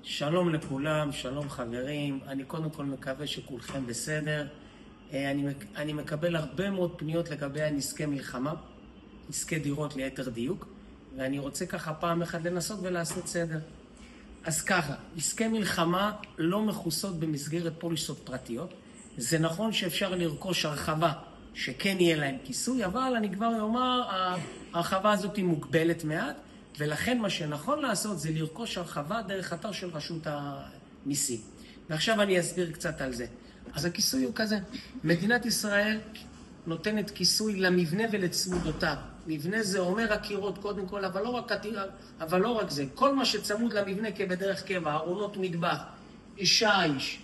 שלום לכולם, שלום חברים. אני קודם כל מקווה שכולכם בסדר. אני מקבל הרבה מאוד פניות לגבי נזקי מלחמה, נזקי דירות ליתר דיוק, ואני רוצה ככה פעם אחת לנסות ולעשות סדר. אז ככה, נזקי מלחמה לא מכוסות במסגרת פוליסות פרטיות. זה נכון שאפשר לרכוש הרחבה שכן יהיה להם כיסוי, אבל אני כבר אומר, ההרחבה הזאת היא מוגבלת מעט, ולכן מה שנכון לעשות זה לרכוש הרחבה דרך אתר של רשות המיסים. ועכשיו אני אסביר קצת על זה. אז הכיסוי הוא כזה. מדינת ישראל נותנת כיסוי למבנה ולצמודותיו. מבנה זה אומר הקירות קודם כל, אבל לא רק זה. כל מה שצמוד למבנה כבדרך קבע, ארונות מטבח, שיש,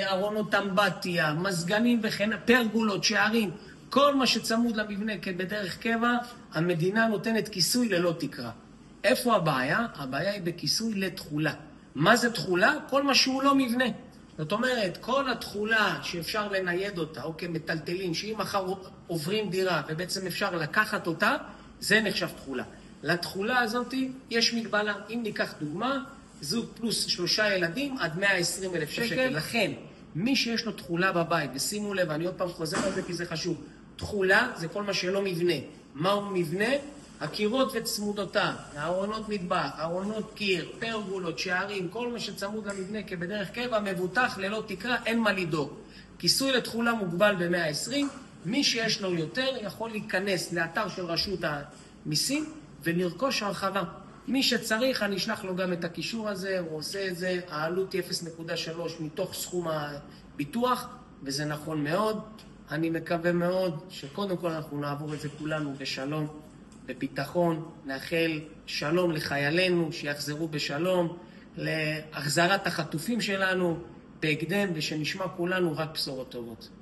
ארונות אמבטיה, מזגנים וכן, פרגולות, שערים, כל מה שצמוד למבנה כבדרך קבע, המדינה נותנת כיסוי ללא תקרה. איפה הבעיה? הבעיה היא בכיסוי לתחולה. מה זה תחולה? כל מה שהוא לא מבנה. זאת אומרת, כל התחולה שאפשר לנייד אותה, או כמטלטלים, שאם מחר עוברים דירה ובעצם אפשר לקחת אותה, זה נחשב תחולה. לתחולה הזאת יש מגבלה. אם ניקח דוגמה, זוג פלוס 3 ילדים עד 120,000 שקל. לכן, מי שיש לו תחולה בבית, ושימו לב, אני עוד פעם חוזר על זה כי זה חשוב, תחולה זה כל מה שלא מבנה. מהו מבנה? הקירות וצמודותיו, ארונות מטבח, ארונות קיר, פרגולות, שערים, כל מה שצמוד למבנה כבדרך קבע, מבוטח ללא תקרה, אין מה לדאוג. כיסוי לתחולה מוגבל ב-120, מי שיש לו יותר יכול להיכנס לאתר של רשות המיסים ולרכוש הרחבה. מי שצריך, אני אשלח לו גם את הקישור הזה, הוא עושה את זה, העלות היא 0.3 מתוך סכום הביטוח, וזה נכון מאוד. אני מקווה מאוד שקודם כל אנחנו נעבור את זה כולנו בשלום, בביטחון, נאחל שלום לחיילינו, שיחזרו בשלום, להחזרת החטופים שלנו בהקדם, ושנשמע כולנו רק בשורות טובות.